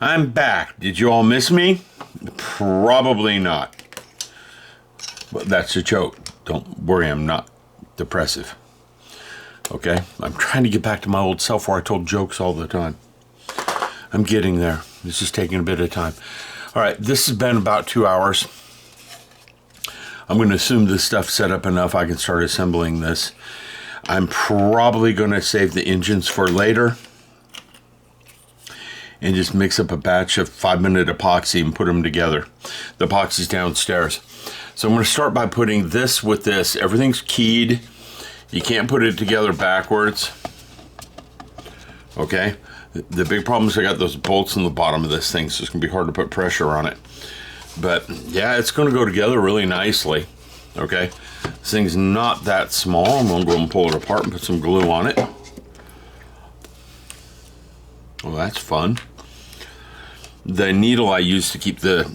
I'm back. Did you all miss me? Probably not. But that's a joke. Don't worry, I'm not depressive. Okay? I'm trying to get back to my old self where I told jokes all the time. I'm getting there. This is taking a bit of time. All right, this has been about 2 hours. I'm going to assume this stuff's set up enough I can start assembling this. I'm probably going to save the engines for later and just mix up a batch of 5-minute epoxy and put them together. The epoxy's downstairs. So I'm going to start by putting this with this. Everything's keyed. You can't put it together backwards. Okay? The big problem is I got those bolts in the bottom of this thing, so it's going to be hard to put pressure on it. But yeah, it's going to go together really nicely. Okay? This thing's not that small. I'm going to go and pull it apart and put some glue on it. Well, that's fun. The needle I use to keep the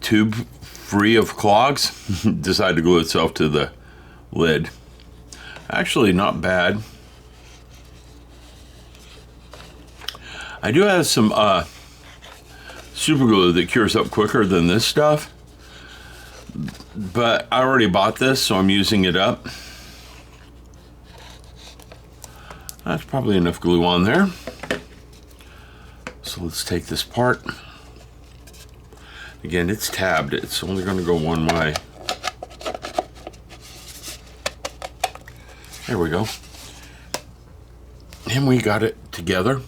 tube free of clogs decided to glue itself to the lid. Actually, not bad. I do have some super glue that cures up quicker than this stuff, but I already bought this, so I'm using it up. That's probably enough glue on there. So let's take this part. Again, it's tabbed. It's only going to go one way. There we go. And we got it together.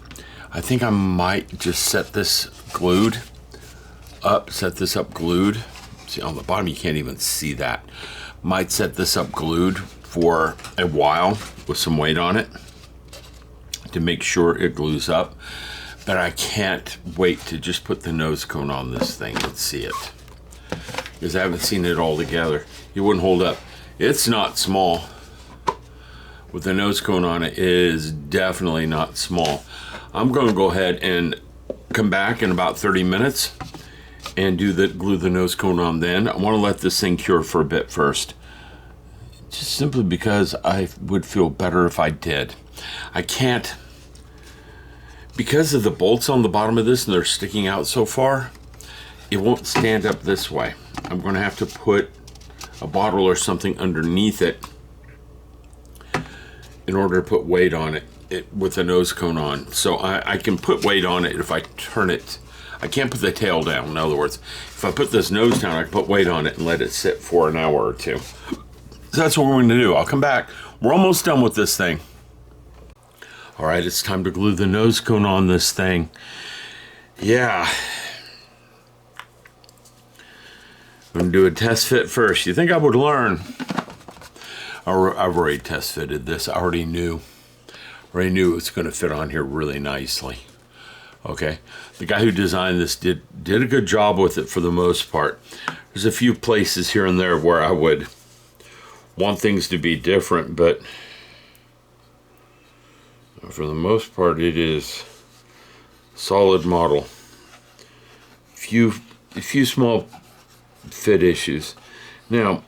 I think I might just set this glued up. Set this up glued. See, on the bottom you can't even see that. Might set this up glued for a while with some weight on it to make sure it glues up. But I can't wait to just put the nose cone on this thing and see it, because I haven't seen it all together. It wouldn't hold up. It's not small. With the nose cone on it is definitely not small. I'm going to go ahead and come back in about 30 minutes and glue the nose cone on then. I want to let this thing cure for a bit first, just simply because I would feel better if I did. I can't. Because of the bolts on the bottom of this and they're sticking out so far, it won't stand up this way. I'm going to have to put a bottle or something underneath it in order to put weight on it with the nose cone on. So I can put weight on it if I turn it. I can't put the tail down. In other words, if I put this nose down, I can put weight on it and let it sit for an hour or two. So that's what we're going to do. I'll come back. We're almost done with this thing. All right, it's time to glue the nose cone on this thing. Yeah. I'm going to do a test fit first. You think I would learn? I've already test fitted this. I already knew it was going to fit on here really nicely. Okay. The guy who designed this did a good job with it for the most part. There's a few places here and there where I would want things to be different, but for the most part, it is solid model. A few small fit issues. Now,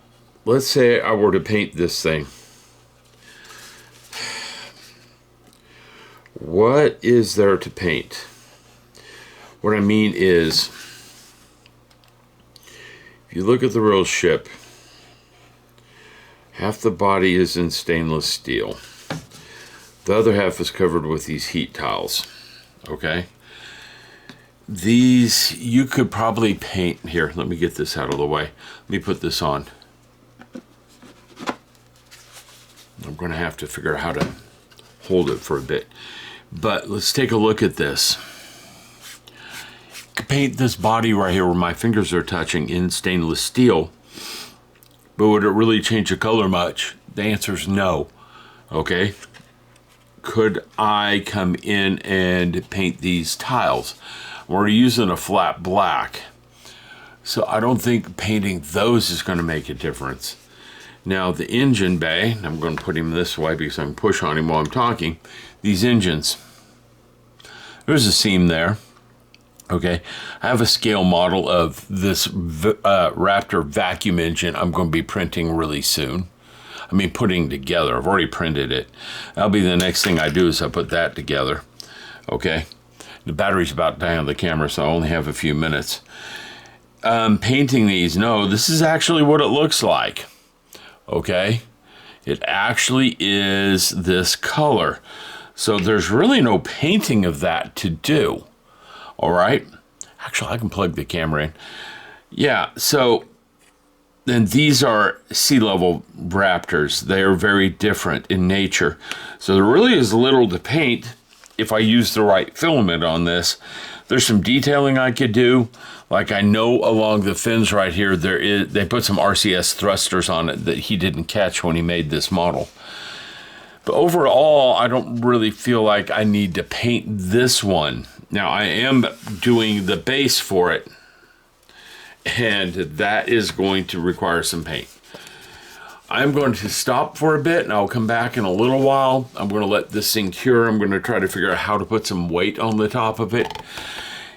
let's say I were to paint this thing. What is there to paint? What I mean is, if you look at the real ship, half the body is in stainless steel. The other half is covered with these heat tiles, okay? These, you could probably paint, here, let me get this out of the way. Let me put this on. I'm going to have to figure out how to hold it for a bit. But let's take a look at this. You could paint this body right here where my fingers are touching in stainless steel, but would it really change the color much? The answer is no, okay? Could I come in and paint these tiles? We're using a flat black, so I don't think painting those is going to make a difference. Now the engine bay, I'm going to put him this way because I can push on him while I'm talking. These engines, there's a seam there. Okay, I have a scale model of this Raptor vacuum engine I'm going to be printing really soon. I mean, putting together. I've already printed it. That'll be the next thing I do is I put that together. Okay. The battery's about to die on the camera, so I only have a few minutes. Painting these, no, this is actually what it looks like. Okay? It actually is this color. So there's really no painting of that to do. All right? Actually, I can plug the camera in. Yeah, so then these are sea level raptors. They are very different in nature. So there really is little to paint if I use the right filament on this. There's some detailing I could do. Like I know along the fins right here, they put some RCS thrusters on it that he didn't catch when he made this model. But overall, I don't really feel like I need to paint this one. Now I am doing the base for it, and that is going to require some paint. I'm going to stop for a bit and I'll come back in a little while. I'm going to let this thing cure. I'm going to try to figure out how to put some weight on the top of it.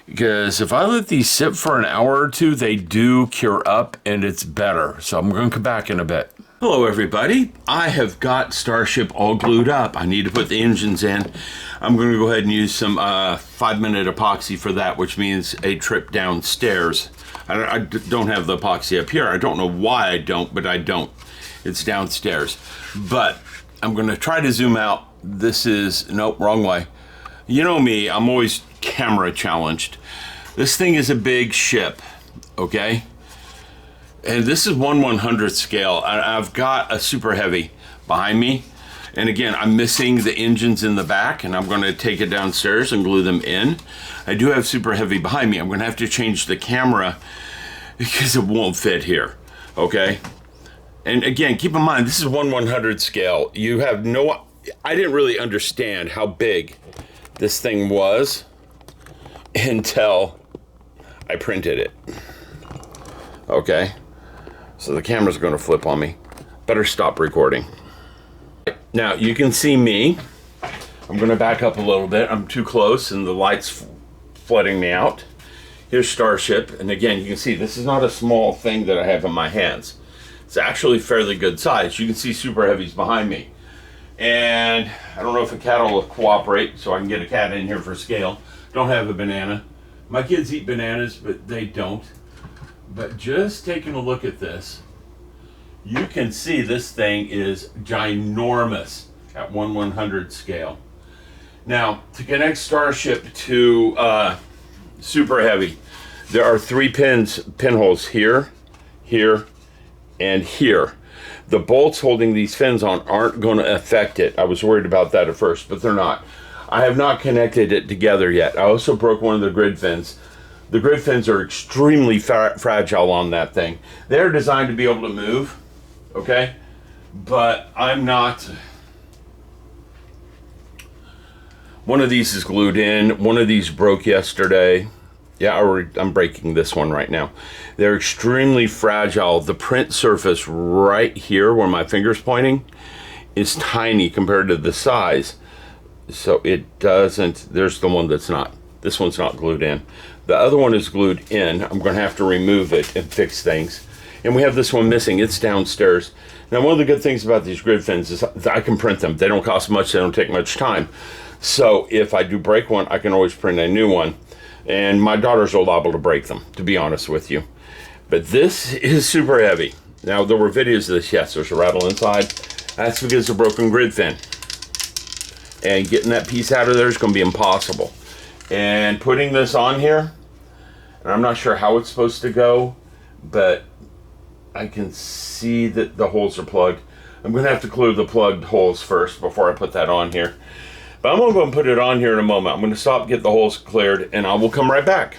Because if I let these sit for an hour or two, they do cure up and it's better. So I'm going to come back in a bit. Hello everybody. I have got Starship all glued up. I need to put the engines in. I'm going to go ahead and use some 5-minute epoxy for that, which means a trip downstairs. I don't have the epoxy up here. I don't know why I don't, but I don't. It's downstairs. But I'm going to try to zoom out. This is, nope, wrong way. You know me, I'm always camera challenged. This thing is a big ship, okay? And this is 1/100th scale. I've got a super heavy behind me. And again, I'm missing the engines in the back, and I'm going to take it downstairs and glue them in. I do have super heavy behind me. I'm going to have to change the camera because it won't fit here, okay? And again, keep in mind, this is 1/100th scale. You have no, I didn't really understand how big this thing was until I printed it. Okay, so the camera's going to flip on me. Better stop recording. Now you can see me. I'm going to back up a little bit. I'm too close and the light's flooding me out. Here's Starship, and again, you can see this is not a small thing that I have in my hands. It's actually fairly good size. You can see super heavies behind me. And I don't know if a cat will cooperate, so I can get a cat in here for scale. Don't have a banana. My kids eat bananas, but they don't. But just taking a look at this, you can see this thing is ginormous at 1/100th scale. Now, to connect Starship to super heavy, there are 3 pinholes here, here, and here. The bolts holding these fins on aren't going to affect it. I was worried about that at first, but they're not. I have not connected it together yet. I also broke one of the grid fins. The grid fins are extremely fragile on that thing. They're designed to be able to move, okay? But I'm not. One of these is glued in. One of these broke yesterday. Yeah, I'm breaking this one right now. They're extremely fragile. The print surface right here where my finger's pointing is tiny compared to the size. So it doesn't, there's the one that's not. This one's not glued in. The other one is glued in. I'm going to have to remove it and fix things. And we have this one missing. It's downstairs. Now, one of the good things about these grid fins is that I can print them. They don't cost much. They don't take much time. So if I do break one, I can always print a new one. And my daughters are liable to break them, to be honest with you. But this is super heavy. Now, there were videos of this. Yes, there's a rattle inside. That's because of a broken grid fin. And getting that piece out of there is going to be impossible. And putting this on here, and I'm not sure how it's supposed to go, but I can see that the holes are plugged. I'm going to have to clear the plugged holes first before I put that on here. But I'm going to go and put it on here in a moment. I'm going to stop, get the holes cleared, and I will come right back.